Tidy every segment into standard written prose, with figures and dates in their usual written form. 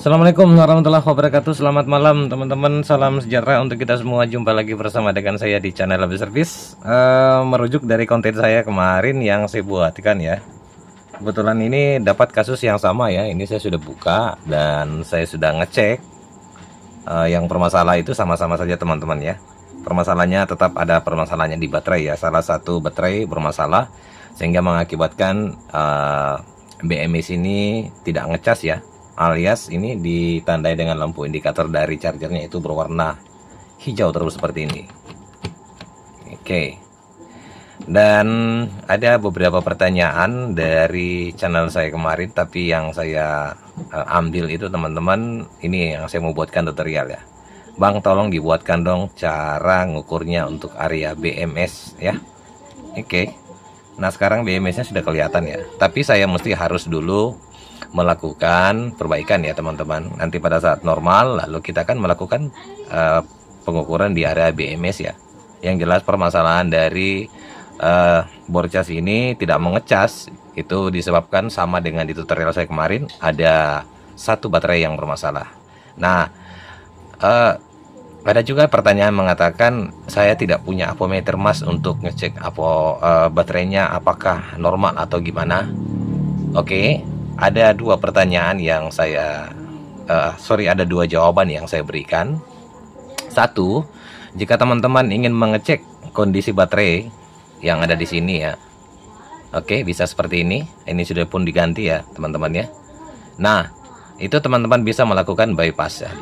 Assalamualaikum warahmatullahi wabarakatuh. Selamat malam teman-teman. Salam sejahtera untuk kita semua. Jumpa lagi bersama dengan saya di channel Lebih Service. Merujuk dari konten saya kemarin yang saya buatkan ya. Kebetulan ini dapat kasus yang sama ya. Ini saya sudah buka dan saya sudah ngecek. Yang bermasalah itu sama-sama saja teman-teman ya. Permasalahannya tetap ada permasalahannya di baterai ya. Salah satu baterai bermasalah sehingga mengakibatkan BMS ini tidak ngecas ya. Alias ini ditandai dengan lampu indikator dari chargernya itu berwarna hijau terus seperti ini. Oke. Dan ada beberapa pertanyaan dari channel saya kemarin, tapi yang saya ambil itu teman-teman, ini yang saya mau buatkan tutorial ya. Bang, tolong dibuatkan dong cara ngukurnya untuk area BMS ya. Oke. Nah, sekarang BMS-nya sudah kelihatan ya. Tapi saya mesti harus dulu melakukan perbaikan ya teman-teman. Nanti pada saat normal lalu kita akan melakukan pengukuran di area BMS ya. Yang jelas permasalahan dari bor cas ini tidak mengecas itu disebabkan sama dengan di tutorial saya kemarin, ada satu baterai yang bermasalah. Nah, ada juga pertanyaan mengatakan saya tidak punya apometer mas untuk ngecek baterainya apakah normal atau gimana. Oke. Ada dua pertanyaan yang ada dua jawaban yang saya berikan. Satu, jika teman-teman ingin mengecek kondisi baterai yang ada di sini ya. Oke, bisa seperti ini. Ini sudah pun diganti ya, teman-teman ya. Nah, itu teman-teman bisa melakukan bypass ya.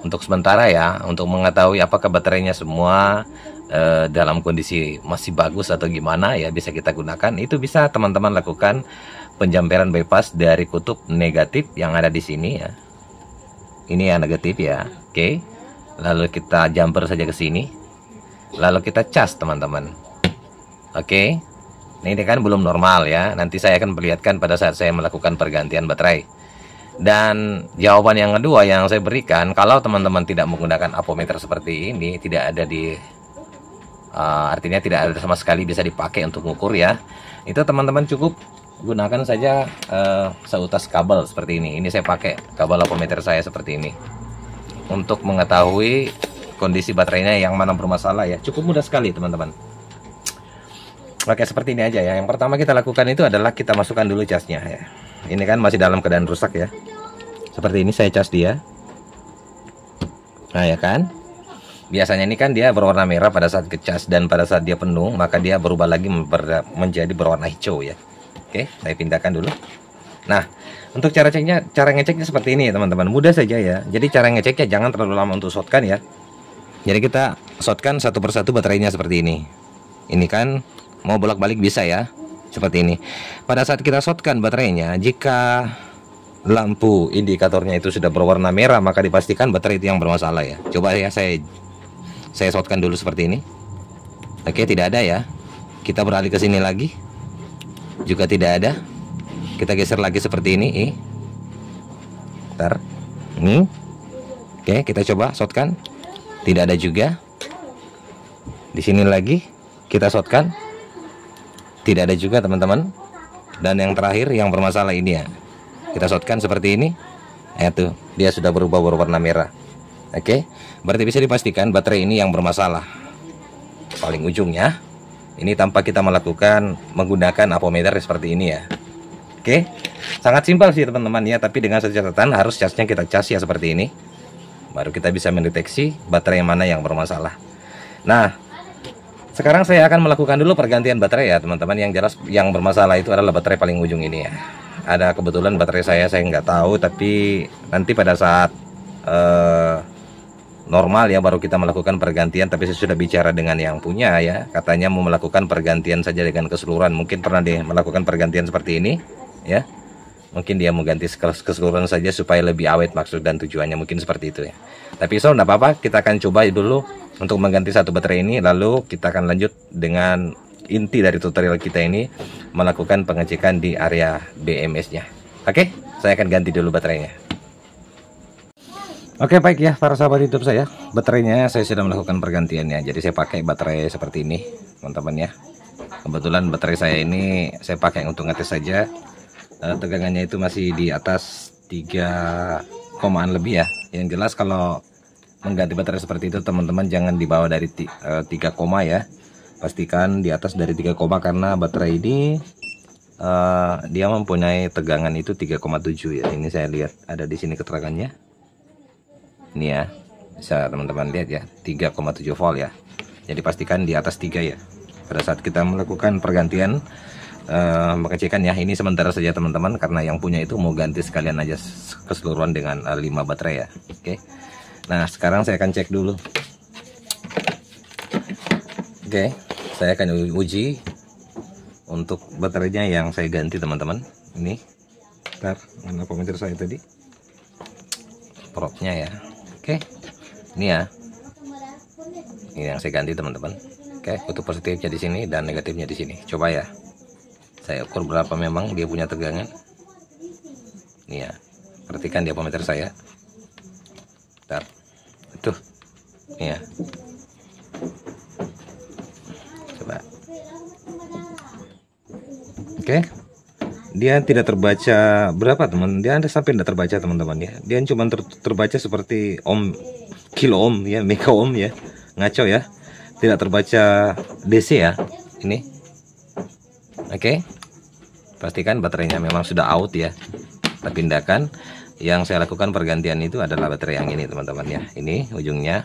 Untuk sementara ya, untuk mengetahui apakah baterainya semua dalam kondisi masih bagus atau gimana ya, bisa kita gunakan. Itu bisa teman-teman lakukan penjamperan bypass dari kutub negatif yang ada di sini ya. Ini yang negatif ya. Oke. Lalu kita jumper saja ke sini. Lalu kita cas teman-teman. Oke. Ini kan belum normal ya. Nanti saya akan perlihatkan pada saat saya melakukan pergantian baterai. Dan jawaban yang kedua yang saya berikan, kalau teman-teman tidak menggunakan apometer seperti ini, tidak ada artinya tidak ada sama sekali bisa dipakai untuk mengukur ya. Itu teman-teman cukup gunakan saja seutas kabel seperti ini. Ini saya pakai kabel apometer saya seperti ini untuk mengetahui kondisi baterainya yang mana bermasalah ya. Cukup mudah sekali teman-teman. Oke, seperti ini aja ya. Yang pertama kita lakukan itu adalah kita masukkan dulu casnya ya. Ini kan masih dalam keadaan rusak ya. Seperti ini saya cas dia. Nah ya kan. Biasanya ini kan dia berwarna merah pada saat kecas, dan pada saat dia penuh maka dia berubah lagi menjadi berwarna hijau ya. Oke, saya pindahkan dulu. Nah, untuk cara ngeceknya seperti ini ya teman-teman. Mudah saja ya. Jadi cara ngeceknya jangan terlalu lama untuk shotkan ya. Jadi kita shotkan satu persatu baterainya seperti ini. Ini kan mau bolak-balik bisa ya. Seperti ini. Pada saat kita shotkan baterainya, jika lampu indikatornya itu sudah berwarna merah, maka dipastikan baterai itu yang bermasalah ya. Coba ya saya shotkan dulu seperti ini. Oke, tidak ada ya. Kita beralih ke sini lagi. Juga tidak ada. Kita geser lagi seperti ini. Bentar. Ini. Oke, kita coba shotkan. Tidak ada juga. Di sini lagi kita shotkan. Tidak ada juga teman-teman. Dan yang terakhir yang bermasalah ini ya. Kita shotkan seperti ini. Tuh, dia sudah berubah berwarna merah. Oke, berarti bisa dipastikan baterai ini yang bermasalah. Paling ujungnya. Ini tanpa kita menggunakan apometer seperti ini ya. Oke, sangat simpel sih teman-teman ya. Tapi dengan catatan harus casnya kita cas ya seperti ini. Baru kita bisa mendeteksi baterai mana yang bermasalah. Nah, sekarang saya akan melakukan dulu pergantian baterai ya teman-teman. Yang jelas yang bermasalah itu adalah baterai paling ujung ini ya. Ada kebetulan baterai saya nggak tahu, tapi nanti pada saat normal ya baru kita melakukan pergantian. Tapi saya sudah bicara dengan yang punya ya, katanya mau melakukan pergantian saja dengan keseluruhan. Mungkin pernah dia melakukan pergantian seperti ini ya. Mungkin dia mau ganti keseluruhan saja supaya lebih awet, maksud dan tujuannya mungkin seperti itu ya. Tapi enggak apa-apa, kita akan coba dulu untuk mengganti satu baterai ini. Lalu kita akan lanjut dengan inti dari tutorial kita ini, melakukan pengecekan di area BMS nya. Oke, saya akan ganti dulu baterainya. Oke, baik ya para sahabat YouTube saya, baterainya saya sudah melakukan pergantiannya. Jadi saya pakai baterai seperti ini teman-teman ya. Kebetulan baterai saya ini saya pakai untuk ngetes saja. Tegangannya itu masih di atas 3 komaan lebih ya. Yang jelas kalau mengganti baterai seperti itu teman-teman jangan dibawa dari 3 koma ya. Pastikan di atas dari 3 koma karena baterai ini dia mempunyai tegangan itu 3,7 ya. Ini saya lihat ada di sini keterangannya. Ini ya. Bisa teman-teman lihat ya, 3,7 volt ya. Jadi pastikan di atas 3 ya. Pada saat kita melakukan pergantian pengecekan ya, ini sementara saja teman-teman karena yang punya itu mau ganti sekalian aja keseluruhan dengan 5 baterai ya. Oke. Nah, sekarang saya akan cek dulu. Oke, saya akan uji untuk baterainya yang saya ganti teman-teman. Ini, bentar, mana pointer saya tadi? Propnya ya. Oke, ini ya. Ini yang saya ganti teman-teman. Oke, kutub positifnya di sini dan negatifnya di sini. Coba ya. Saya ukur berapa memang dia punya tegangan. Ini ya. Perhatikan diameter saya. Bentar. Tuh. Ini ya. Coba. Oke. Dia tidak terbaca berapa teman. Dia sampai tidak terbaca teman-teman ya. Dia cuma terbaca seperti ohm, kilo ohm ya, mega ohm ya. Ngaco ya. Tidak terbaca DC ya. Ini. Oke. Pastikan baterainya memang sudah out ya. Kita pindahkan. Yang saya lakukan pergantian itu adalah baterai yang ini teman-teman ya. Ini ujungnya.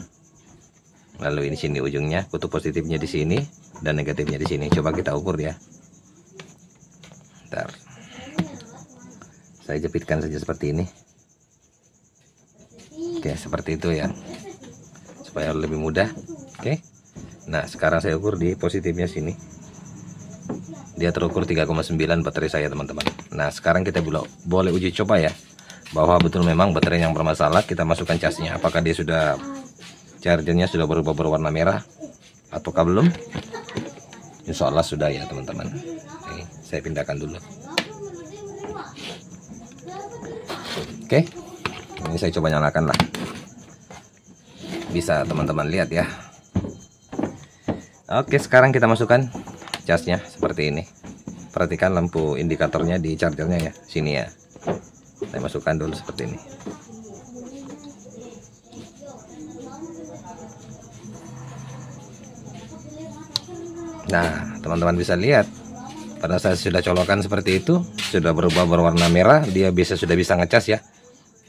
Lalu ini sini ujungnya, kutub positifnya di sini dan negatifnya di sini. Coba kita ukur ya. Bentar. Saya jepitkan saja seperti ini. Oke, seperti itu ya. Supaya lebih mudah. Oke. Nah, sekarang saya ukur di positifnya sini. Dia terukur 3,9 baterai saya teman-teman. Nah, sekarang kita boleh uji coba ya, bahwa betul memang baterai yang bermasalah. Kita masukkan casnya, apakah dia sudah, chargernya sudah berubah berwarna merah ataukah belum? Insya Allah sudah ya teman-teman. Oke, saya pindahkan dulu. Oke, ini saya coba nyalakan lah. Bisa teman-teman lihat ya. Oke, sekarang kita masukkan casnya seperti ini. Perhatikan lampu indikatornya di chargernya ya, sini ya. Saya masukkan dulu seperti ini. Nah, teman-teman bisa lihat pada saat sudah colokan seperti itu, sudah berubah berwarna merah, dia sudah bisa ngecas ya.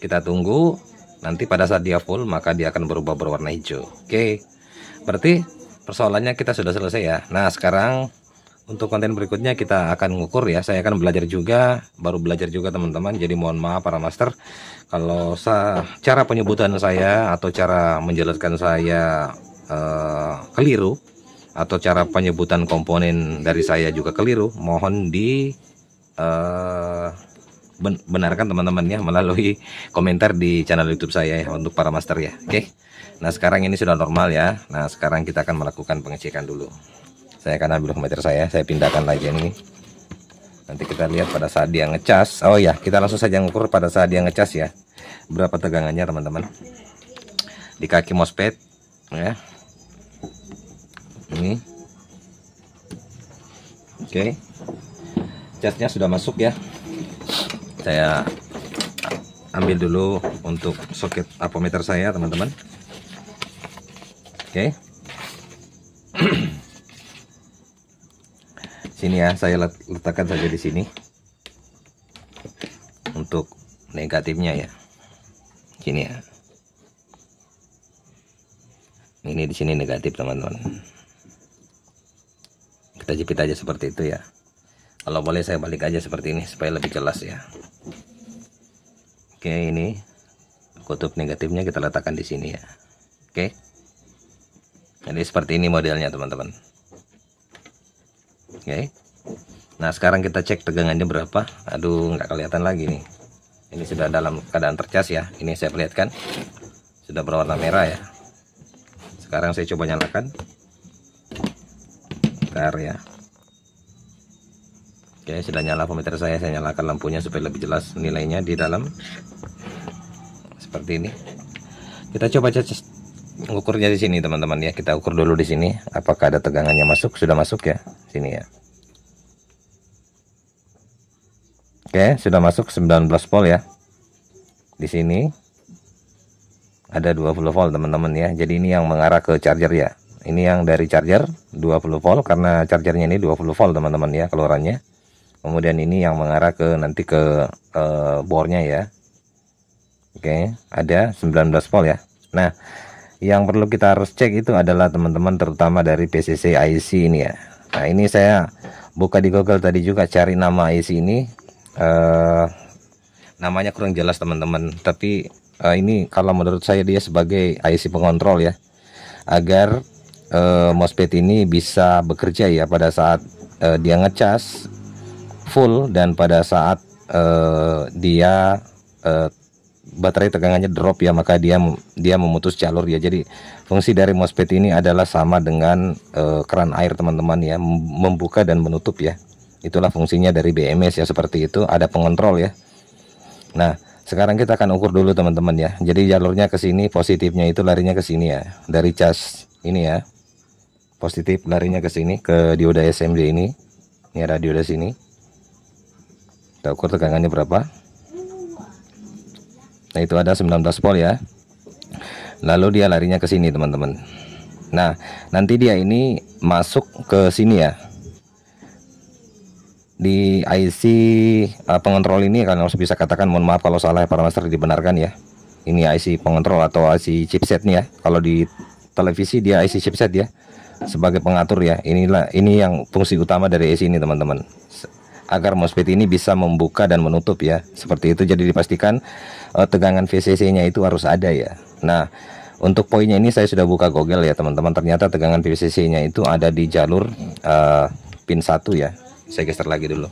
Kita tunggu, nanti pada saat dia full maka dia akan berubah berwarna hijau. Oke, berarti persoalannya kita sudah selesai ya. Nah, sekarang untuk konten berikutnya kita akan mengukur ya. Saya akan belajar juga, baru belajar juga teman-teman. Jadi mohon maaf para master kalau cara penyebutan saya atau cara menjelaskan saya keliru, atau cara penyebutan komponen dari saya juga keliru. Mohon benarkan teman-teman ya melalui komentar di channel YouTube saya ya, untuk para master ya. Oke. Nah, sekarang ini sudah normal ya. Nah, sekarang kita akan melakukan pengecekan dulu. Saya akan ambil voltmeter saya pindahkan lagi ini. Nanti kita lihat pada saat dia ngecas. Oh ya, kita langsung saja ngukur pada saat dia ngecas ya. Berapa tegangannya teman-teman. Di kaki MOSFET ya. Ini. Oke. Casnya sudah masuk ya. Saya ambil dulu untuk soket ampermeter saya teman-teman. Oke. Sini ya, saya letakkan saja di sini untuk negatifnya ya. Sini ya. Ini di sini negatif teman-teman. Kita jepit aja seperti itu ya. Kalau boleh saya balik aja seperti ini supaya lebih jelas ya. Oke, ini kutub negatifnya kita letakkan di sini ya. Oke. Jadi seperti ini modelnya teman-teman. Oke. Nah, sekarang kita cek tegangannya berapa. Aduh, nggak kelihatan lagi nih. Ini sudah dalam keadaan tercas ya. Ini saya perlihatkan sudah berwarna merah ya. Sekarang saya coba nyalakan. Bentar ya. Oke, sudah nyala voltmeter saya nyalakan lampunya supaya lebih jelas nilainya di dalam. Seperti ini. Kita coba ukurnya di sini teman-teman ya. Kita ukur dulu di sini apakah ada tegangannya masuk. Sudah masuk ya. Sini ya. Oke, sudah masuk 19 volt ya. Di sini ada 20 volt teman-teman ya. Jadi ini yang mengarah ke charger ya. Ini yang dari charger 20 volt karena chargernya ini 20 volt teman-teman ya keluarannya. Kemudian ini yang mengarah ke nanti ke bornya ya. Oke, ada 19 volt ya. Nah, yang perlu kita harus cek itu adalah teman-teman terutama dari PCC IC ini ya. Nah, ini saya buka di Google tadi juga cari nama IC ini. Namanya kurang jelas teman-teman, tapi ini kalau menurut saya dia sebagai IC pengontrol ya, agar MOSFET ini bisa bekerja ya pada saat dia ngecas full dan pada saat dia baterai tegangannya drop ya, maka dia memutus jalur ya. Jadi fungsi dari MOSFET ini adalah sama dengan keran air teman-teman ya, membuka dan menutup ya. Itulah fungsinya dari BMS ya, seperti itu, ada pengontrol ya. Nah, sekarang kita akan ukur dulu teman-teman ya. Jadi jalurnya ke sini, positifnya itu larinya ke sini ya. Dari cas ini ya. Positif larinya ke sini, ke dioda SMD ini. Ini ada dioda sini. Kita ukur tegangannya berapa. Nah, itu ada 19 volt ya. Lalu dia larinya ke sini teman-teman. Nah, nanti dia ini masuk ke sini ya. Di IC pengontrol ini kan harus bisa katakan, mohon maaf kalau salah para master, dibenarkan ya. Ini IC pengontrol atau IC chipset nih ya. Kalau di televisi dia IC chipset ya, sebagai pengatur ya. Ini yang fungsi utama dari IC ini teman-teman, agar MOSFET ini bisa membuka dan menutup ya, seperti itu. Jadi dipastikan tegangan VCC nya itu harus ada ya. Nah, untuk poinnya ini saya sudah buka Google ya teman-teman. Ternyata tegangan VCC nya itu ada di jalur pin 1 ya. Saya geser lagi dulu.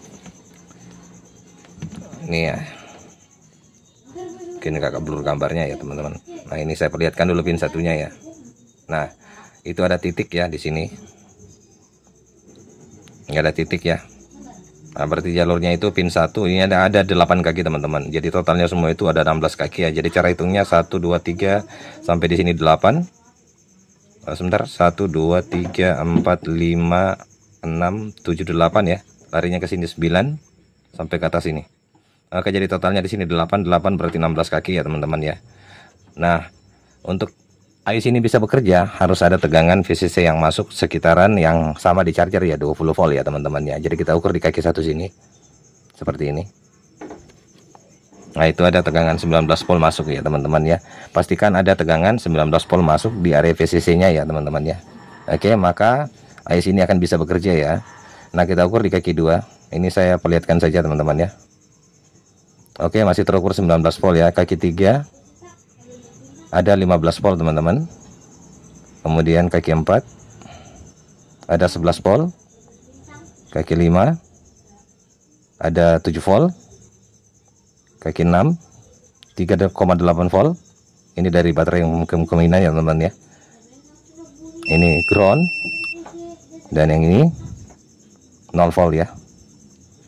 Ini ya. Mungkin kakak blur gambarnya ya teman-teman. Nah, ini saya perlihatkan dulu pin satunya ya. Nah, itu ada titik ya di sini. Nggak ada titik ya. Nah, berarti jalurnya itu pin 1. Ini ada 8 kaki teman-teman. Jadi totalnya semua itu ada 16 kaki ya. Jadi cara hitungnya 1 2 3 sampai di sini 8. Sebentar, 1 2 3 4 5 6 7 8 ya. Larinya ke sini 9 sampai ke atas ini. Oke, jadi totalnya di sini 8 berarti 16 kaki ya teman-teman ya. Nah, untuk IC ini bisa bekerja harus ada tegangan VCC yang masuk sekitaran yang sama di charger ya, 20 volt ya teman-teman ya. Jadi kita ukur di kaki satu sini seperti ini. Nah, itu ada tegangan 19 volt masuk ya teman-teman ya. Pastikan ada tegangan 19 volt masuk di area VCC nya ya teman-teman ya. Oke, maka IC ini akan bisa bekerja ya. Nah, kita ukur di kaki 2. Ini saya perlihatkan saja teman-teman ya. Oke, masih terukur 19 volt ya. Kaki 3 ada 15 volt teman-teman. Kemudian kaki 4 ada 11 volt. Kaki 5 ada 7 volt. Kaki 6 3,8 volt. Ini dari baterai yang kemungkinan ya teman-teman ya. Ini ground. Dan yang ini 0 volt ya.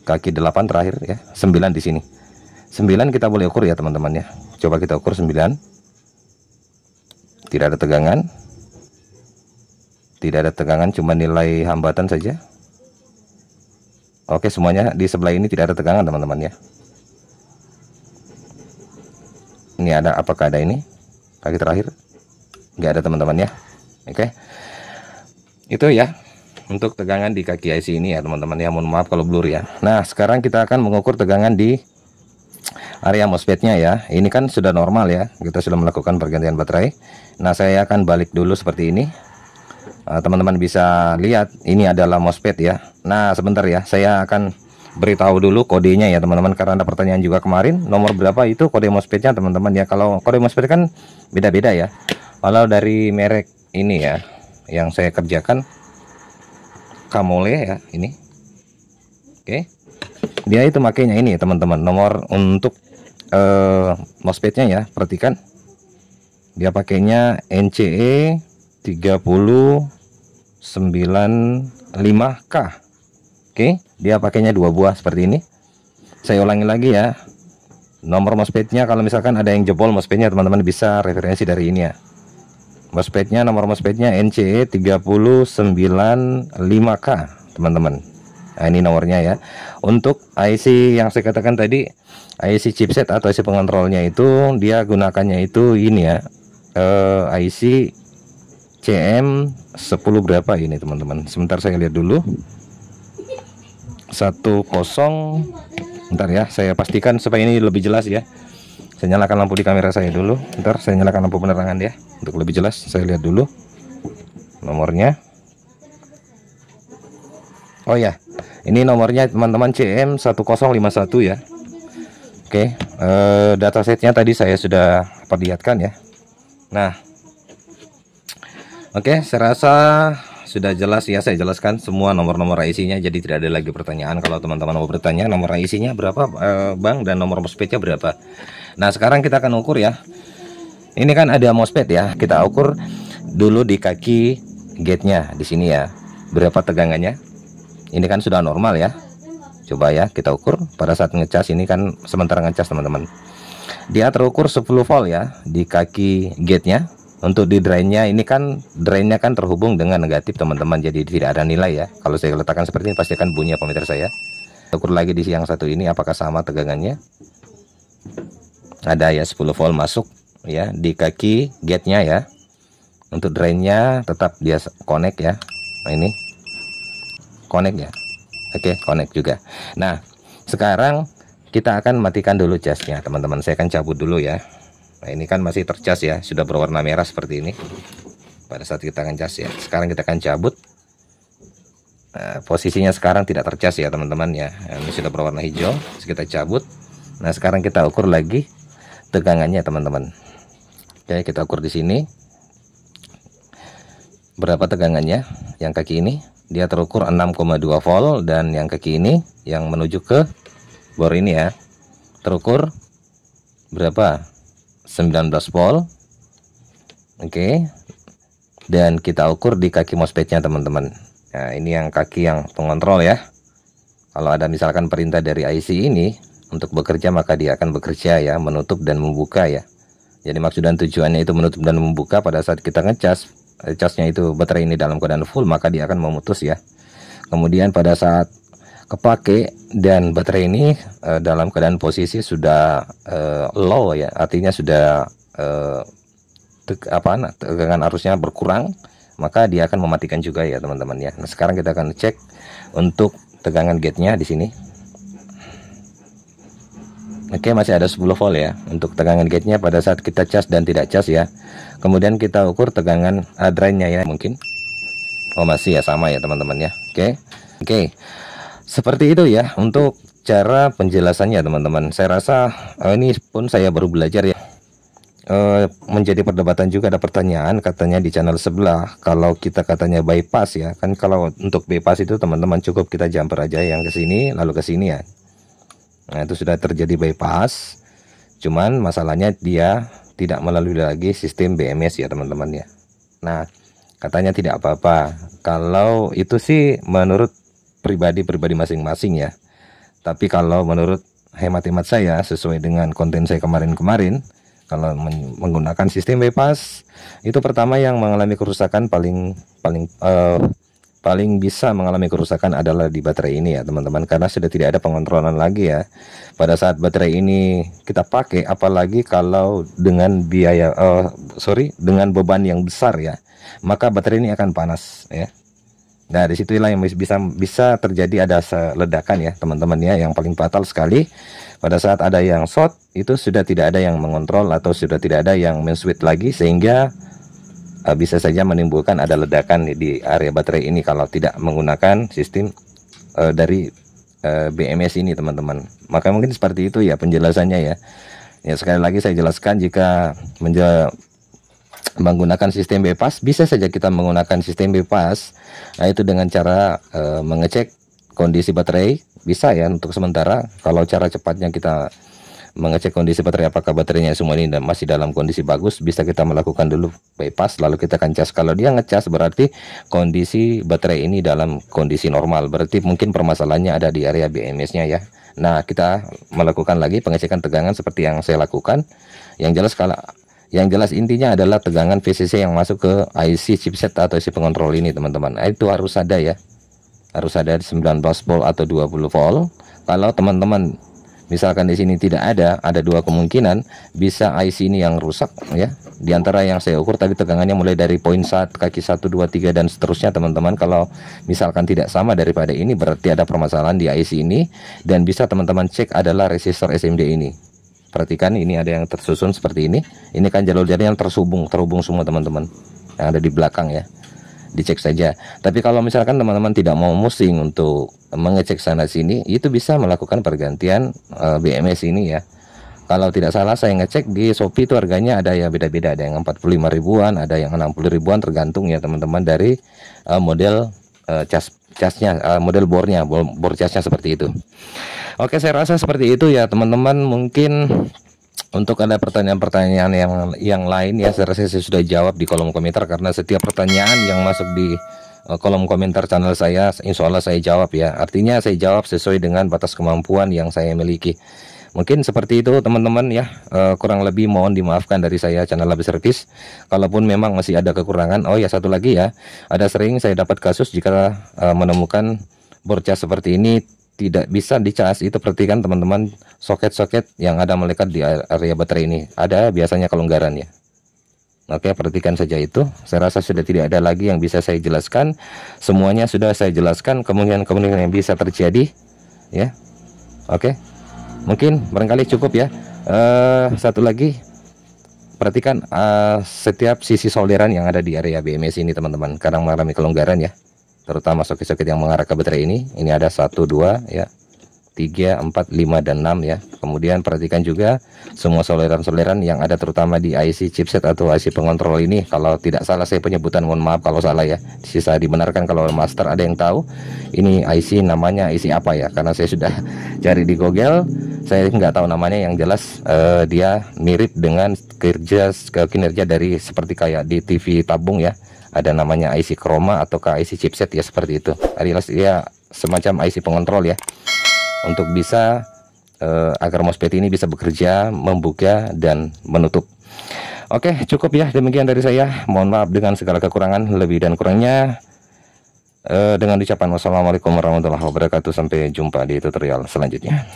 Kaki 8 terakhir ya. 9 di sini. 9 kita boleh ukur ya teman-teman ya. Coba kita ukur 9. Tidak ada tegangan. Tidak ada tegangan, cuma nilai hambatan saja. Oke, semuanya di sebelah ini tidak ada tegangan teman-teman ya. Ini ada, apakah ada ini? Kaki terakhir. Nggak ada teman-teman ya. Oke. Itu ya untuk tegangan di kaki IC ini ya teman-teman ya. Mohon maaf kalau blur ya. Nah, sekarang kita akan mengukur tegangan di area MOSFET-nya ya. Ini kan sudah normal ya. Kita sudah melakukan pergantian baterai. Nah, saya akan balik dulu seperti ini. Teman-teman bisa lihat ini adalah MOSFET ya. Nah, sebentar ya. Saya akan beritahu dulu kodenya ya teman-teman, karena ada pertanyaan juga kemarin, nomor berapa itu kode MOSFET-nya teman-teman ya. Kalau kode MOSFET kan beda-beda ya. Kalau dari merek ini ya yang saya kerjakan, Kamole ya ini. Oke. Dia itu makainya ini teman-teman, nomor untuk MOSFET-nya ya. Perhatikan. Dia pakainya NCE 3095K. Oke, dia pakainya 2 buah seperti ini. Saya ulangi lagi ya. Nomor MOSFET-nya kalau misalkan ada yang jebol MOSFET-nya, teman-teman bisa referensi dari ini ya. MOSFET-nya, nomor MOSFET-nya NCE 3095K, teman-teman. Nah, ini nomornya ya. Untuk IC yang saya katakan tadi, IC chipset atau IC pengontrolnya itu dia gunakannya itu ini ya. IC CM10 berapa ini teman-teman. Sebentar saya lihat dulu. 10, bentar ya, saya pastikan supaya ini lebih jelas ya. Saya nyalakan lampu di kamera saya dulu. Bentar, saya nyalakan lampu penerangan ya, untuk lebih jelas. Saya lihat dulu nomornya. Oh ya, ini nomornya teman-teman CM1051 ya. Oke, datasetnya tadi saya sudah perlihatkan ya. Nah, oke, saya rasa sudah jelas ya, saya jelaskan semua nomor-nomor IC-nya, jadi tidak ada lagi pertanyaan. Kalau teman-teman mau bertanya nomor IC-nya berapa Bang, dan nomor MOSFET-nya berapa. Nah, sekarang kita akan ukur ya. Ini kan ada MOSFET ya, kita ukur dulu di kaki gate-nya di sini ya. Berapa tegangannya? Ini kan sudah normal ya. Coba ya kita ukur pada saat ngecas, ini kan sementara ngecas teman-teman. Dia terukur 10 volt ya di kaki gate-nya. Untuk di drainnya, ini kan drainnya kan terhubung dengan negatif teman-teman, jadi tidak ada nilai ya. Kalau saya letakkan seperti ini pasti akan bunyi ammeter saya. Ukur lagi di yang satu ini apakah sama tegangannya. Ada ya 10 volt masuk ya di kaki gate-nya ya. Untuk drainnya tetap dia connect ya. Nah ini connect ya. Oke, connect juga. Nah, sekarang kita akan matikan dulu jasnya teman-teman. Saya akan cabut dulu ya. Nah, ini kan masih tercas ya, sudah berwarna merah seperti ini pada saat kita akan cas ya. Sekarang kita akan cabut. Nah, posisinya sekarang tidak tercas ya teman-teman ya. Ini sudah berwarna hijau, kita cabut. Nah, sekarang kita ukur lagi tegangannya teman-teman. Oke, kita ukur di sini. Berapa tegangannya? Yang kaki ini dia terukur 6,2 volt, dan yang kaki ini yang menuju ke bor ini ya terukur berapa? 19 volt. Oke, dan kita ukur di kaki MOSFET-nya teman-teman. Nah, ini yang kaki yang pengontrol ya. Kalau ada misalkan perintah dari IC ini untuk bekerja, maka dia akan bekerja ya, menutup dan membuka ya. Jadi maksud dan tujuannya itu menutup dan membuka. Pada saat kita ngecas, casnya itu baterai ini dalam keadaan full, maka dia akan memutus ya. Kemudian pada saat kepake dan baterai ini dalam keadaan posisi sudah low ya, artinya sudah tegangan arusnya berkurang, maka dia akan mematikan juga ya teman-teman ya. Nah, sekarang kita akan cek untuk tegangan gate-nya di sini. Oke, masih ada 10 volt ya untuk tegangan gate-nya pada saat kita cas dan tidak cas ya. Kemudian kita ukur tegangan drain-nya ya, mungkin. Oh, masih ya, sama ya teman-teman ya. Oke. Seperti itu ya untuk cara penjelasannya teman-teman. Saya rasa ini pun saya baru belajar ya. Menjadi perdebatan juga, ada pertanyaan katanya di channel sebelah kalau kita katanya bypass ya. Kan kalau untuk bypass itu teman-teman cukup kita jumper aja yang ke sini lalu ke sini ya. Nah, itu sudah terjadi bypass. Cuman masalahnya dia tidak melalui lagi sistem BMS ya teman-teman ya. Nah, katanya tidak apa-apa. Kalau itu sih menurut pribadi masing-masing ya. Tapi kalau menurut hemat-hemat saya, sesuai dengan konten saya kemarin-kemarin, kalau menggunakan sistem bypass itu pertama yang mengalami kerusakan paling bisa mengalami kerusakan adalah di baterai ini ya teman-teman, karena sudah tidak ada pengontrolan lagi ya. Pada saat baterai ini kita pakai, apalagi kalau dengan dengan beban yang besar ya, maka baterai ini akan panas ya. Nah, disitulah yang bisa terjadi ada ledakan ya teman-teman ya. Yang paling fatal sekali pada saat ada yang short, itu sudah tidak ada yang mengontrol atau sudah tidak ada yang men-switch lagi, sehingga bisa saja menimbulkan ada ledakan di area baterai ini kalau tidak menggunakan sistem dari BMS ini teman-teman. Maka mungkin seperti itu ya penjelasannya ya. Ya, sekali lagi saya jelaskan, jika menggunakan sistem bypass, bisa saja kita menggunakan sistem bypass, nah itu dengan cara mengecek kondisi baterai, bisa ya untuk sementara. Kalau cara cepatnya kita mengecek kondisi baterai apakah baterainya semua ini masih dalam kondisi bagus, bisa kita melakukan dulu bypass lalu kita akan cas. Kalau dia ngecas berarti kondisi baterai ini dalam kondisi normal, berarti mungkin permasalahannya ada di area BMS nya ya. Nah, kita melakukan lagi pengecekan tegangan seperti yang saya lakukan. Yang jelas intinya adalah tegangan VCC yang masuk ke IC chipset atau IC pengontrol ini teman-teman. Nah, itu harus ada ya, harus ada 19 volt atau 20 volt. Kalau teman-teman Misalkan di sini tidak ada dua kemungkinan, bisa IC ini yang rusak ya. Di antara yang saya ukur tadi tegangannya mulai dari poin kaki 1, 2, 3 dan seterusnya teman-teman. Kalau misalkan tidak sama daripada ini, berarti ada permasalahan di IC ini. Dan bisa teman-teman cek adalah resistor SMD ini. Perhatikan ini ada yang tersusun seperti ini. Ini kan jalur jaringan terhubung semua teman-teman yang ada di belakang ya. Dicek saja. Tapi kalau misalkan teman-teman tidak mau musing untuk mengecek sana sini, itu bisa melakukan pergantian BMS ini ya. Kalau tidak salah saya ngecek di Shopee itu harganya ada ya beda-beda, ada yang 45 ribuan, ada yang 60 ribuan, tergantung ya teman-teman dari model casnya, model bornya, bor casnya seperti itu. Oke, saya rasa seperti itu ya teman-teman. Mungkin untuk ada pertanyaan-pertanyaan yang lain ya, saya rasa saya sudah jawab di kolom komentar, karena setiap pertanyaan yang masuk di kolom komentar channel saya, insya Allah saya jawab ya. Artinya saya jawab sesuai dengan batas kemampuan yang saya miliki. Mungkin seperti itu teman-teman ya. Kurang lebih mohon dimaafkan dari saya, channel Labis Servis. Kalaupun memang masih ada kekurangan. Oh ya, satu lagi ya, ada sering saya dapat kasus jika menemukan bor cas seperti ini tidak bisa dicas. Itu perhatikan teman-teman, soket-soket yang ada melekat di area baterai ini ada biasanya kelonggaran ya. Oke, perhatikan saja itu. Saya rasa sudah tidak ada lagi yang bisa saya jelaskan. Semuanya sudah saya jelaskan kemungkinan yang bisa terjadi ya. Oke, mungkin barangkali cukup ya. Satu lagi, perhatikan setiap sisi solderan yang ada di area BMS ini teman-teman kadang mengalami kelonggaran ya, terutama soket-soket yang mengarah ke baterai ini. Ini ada 1, 2 ya, 3, 4, 5 dan 6 ya. Kemudian perhatikan juga semua soleran-soleran yang ada terutama di IC chipset atau IC pengontrol ini. Kalau tidak salah saya penyebutan, mohon maaf kalau salah ya. Sisa dibenarkan kalau master ada yang tahu ini IC namanya IC apa ya, karena saya sudah cari di Google, saya nggak tahu namanya. Yang jelas dia mirip dengan kinerja dari seperti kayak di TV tabung ya. Ada namanya IC chroma atau IC chipset ya, seperti itu. Alias dia semacam IC pengontrol ya, untuk bisa agar MOSFET ini bisa bekerja, membuka dan menutup. Oke, cukup ya, demikian dari saya. Mohon maaf dengan segala kekurangan, lebih dan kurangnya. Dengan ucapan wassalamualaikum warahmatullahi wabarakatuh. Sampai jumpa di tutorial selanjutnya.